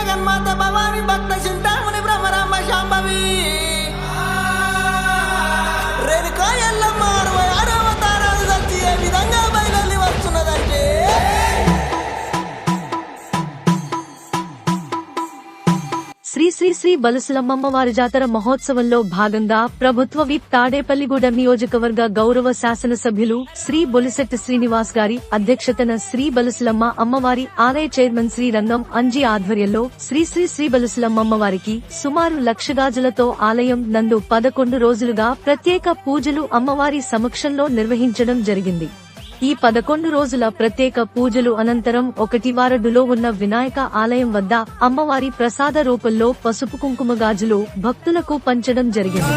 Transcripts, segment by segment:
జగన్మాత భవాని భక్త చింతామణి భ్రమరాంబ శాంభవి రేణుకా ఎల్లమ్మ 66 అవతారాలు వచ్చి ఏ విధంగా బయలుదేరి వస్తున్నదంటే శ్రీ శ్రీ శ్రీ బలుసులమ్మవారి జాతర మహోత్సవంలో భాగంగా ప్రభుత్వ విప్ తాడేపల్లిగూడెం నియోజకవర్గ గౌరవ శాసనసభ్యులు శ్రీ బొలిశెట్టి శ్రీనివాస్ గారి అధ్యక్షతన శ్రీ బలుసులమ్మ అమ్మవారి ఆలయ చైర్మన్ శ్రీ రంగం అంజీ ఆధ్వర్యంలో శ్రీ శ్రీ శ్రీ బలుసులమ్మవారికి సుమారు 1,00,000 గాజులతో ఆలయం నందు 11 రోజులుగా ప్రత్యేక పూజలు అమ్మవారి సమక్షంలో నిర్వహించడం జరిగింది. ఈ 11 రోజుల ప్రత్యేక పూజలు అనంతరం 1 వారడులో ఉన్న వినాయక ఆలయం వద్ద అమ్మవారి ప్రసాద రూపంలో పసుపు కుంకుమ గాజులు భక్తులకు పంచడం జరిగింది.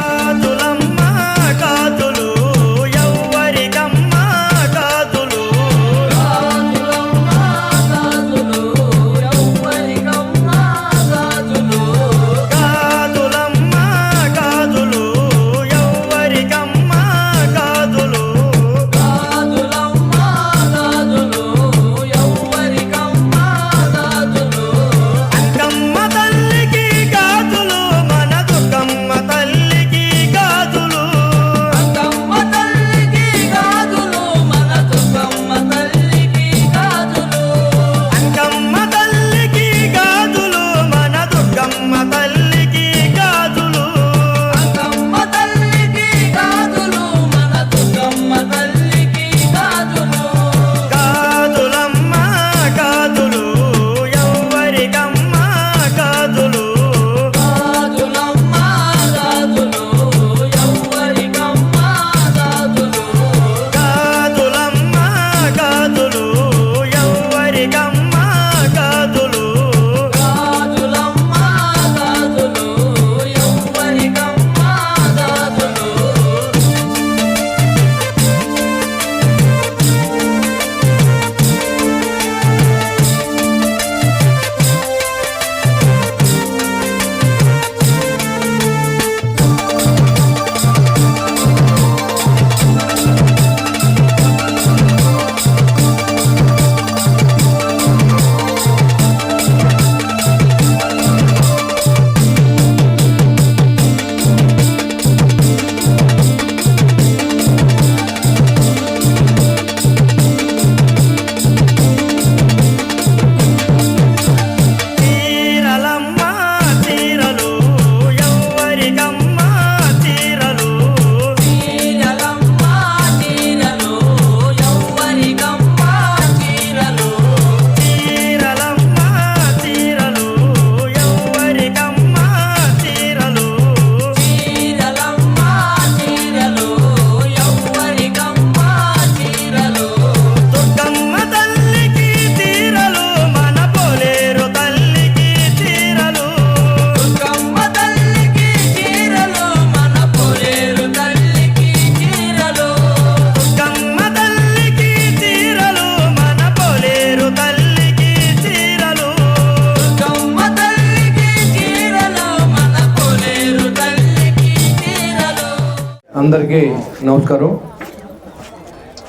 అందరికీ నమస్కారం.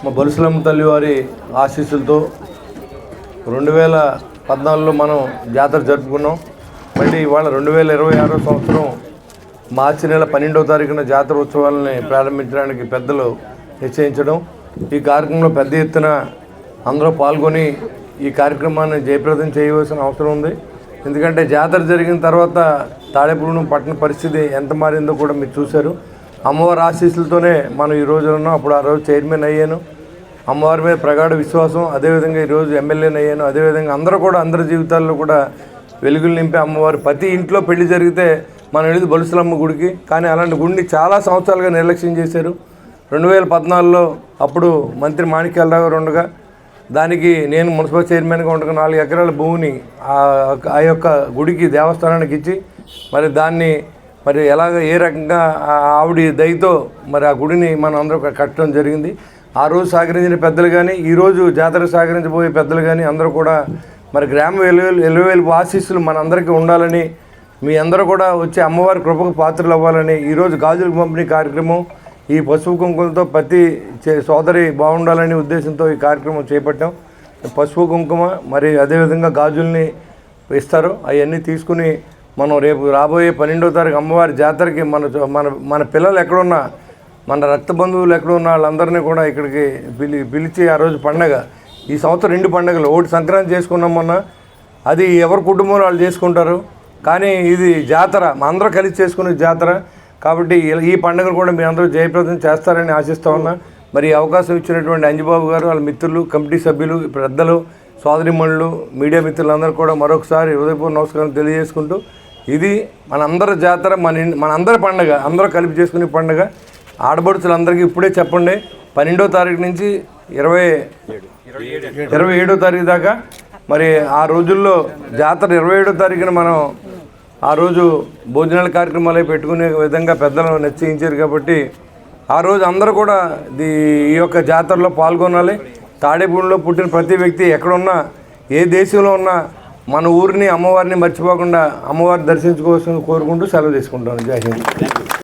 మా బలుసులమ్మ తల్లి వారి ఆశీస్సులతో 2014లో మనం జాతర జరుపుకున్నాం. మళ్ళీ ఇవాళ 2026 సంవత్సరం మార్చి నెల 12వ తారీఖున జాతర ఉత్సవాలని ప్రారంభించడానికి పెద్దలు నిశ్చయించడం, ఈ కార్యక్రమంలో పెద్ద ఎత్తున అందరూ పాల్గొని ఈ కార్యక్రమాన్ని జయప్రదం చేయవలసిన అవసరం ఉంది. ఎందుకంటే జాతర జరిగిన తర్వాత తాడేపల్లిగూడెం పట్టణ పరిస్థితి ఎంత మారిందో కూడా మీరు చూశారు. అమ్మవారి ఆశీస్సులతోనే మనం ఈ రోజు ఉన్నాం. అప్పుడు ఆ రోజు చైర్మన్ అయ్యాను, అమ్మవారి మీద ప్రగాఢ విశ్వాసం, అదేవిధంగా ఈరోజు ఎమ్మెల్యేని అయ్యాను. అదేవిధంగా అందరి జీవితాల్లో కూడా వెలుగులు నింపే అమ్మవారు. ప్రతి ఇంట్లో పెళ్లి జరిగితే మనం వెళ్ళి బలుసులమ్మ గుడికి, కానీ అలాంటి గుడిని చాలా సంవత్సరాలుగా నిర్లక్ష్యం చేశారు. 2014లో అప్పుడు మంత్రి మాణిక్యాలరావు గారు ఉండగా దానికి నేను మున్సిపల్ చైర్మన్గా ఉండగా 4 ఎకరాల భూమిని ఆ యొక్క గుడికి దేవస్థానానికి ఇచ్చి దాన్ని ఎలాగ ఏ రకంగా ఆవిడ దయతో ఆ గుడిని మనం అందరూ కట్టడం జరిగింది. ఆ రోజు సహకరించిన పెద్దలు కానీ ఈరోజు జాతర సహకరించబోయే పెద్దలు కానీ అందరూ కూడా గ్రామ ఎలువేలు ఆశీస్సులు మనందరికీ ఉండాలని, మీ అందరూ కూడా వచ్చి అమ్మవారి కృపకు పాత్రలు అవ్వాలని ఈరోజు గాజుల పంపిణీ కార్యక్రమం, ఈ పసుపు కుంకుమతో ప్రతి సోదరి బాగుండాలనే ఉద్దేశంతో ఈ కార్యక్రమం చేపట్టాం. పసుపు కుంకుమ అదేవిధంగా గాజుల్ని ఇస్తారు. అవన్నీ తీసుకుని మనం రేపు రాబోయే 12వ తారీఖు అమ్మవారి జాతరకి మన పిల్లలు ఎక్కడున్నా, మన రక్త బంధువులు ఎక్కడున్న వాళ్ళందరినీ కూడా ఇక్కడికి పిలిచి ఆ రోజు పండగ. ఈ సంవత్సరం 2 పండుగలు, ఒకటి సంక్రాంతి చేసుకున్నాం మొన్న, అది ఎవరి కుటుంబంలో వాళ్ళు చేసుకుంటారు. కానీ ఇది జాతర, మా అందరూ కలిసి చేసుకునే జాతర కాబట్టి ఈ పండుగను కూడా మీ అందరూ జయప్రదం చేస్తారని ఆశిస్తూ ఉన్నా. మరి ఈ అవకాశం ఇచ్చినటువంటి అంజిబాబు గారు, వాళ్ళ మిత్రులు, కమిటీ సభ్యులు, పెద్దలు, సోదరిమణులు, మీడియా మిత్రులందరూ కూడా మరొకసారి హృదయపూర్వక నమస్కారం తెలియజేసుకుంటూ, ఇది మనందరి జాతర, మనందరి పండుగ, అందరూ కలిపి చేసుకునే పండుగ. ఆడబడుచులందరికీ ఇప్పుడే చెప్పండి, 12వ తారీఖు నుంచి 27వ తారీఖు దాకా, మరి ఆ రోజుల్లో జాతర 27వ తారీఖున మనం ఆ రోజు భోజనాల కార్యక్రమాలు పెట్టుకునే విధంగా పెద్దలు నిశ్చయించారు. కాబట్టి ఆ రోజు అందరూ కూడా ఈ యొక్క జాతరలో పాల్గొనాలి. తాడేపూడిలో పుట్టిన ప్రతి వ్యక్తి ఎక్కడున్నా, ఏ దేశంలో ఉన్నా మన ఊరిని, అమ్మవారిని మర్చిపోకుండా అమ్మవారిని దర్శించుకోవాల్సింది కోరుకుంటూ సెలవు తీసుకుంటాను. జై హింద్.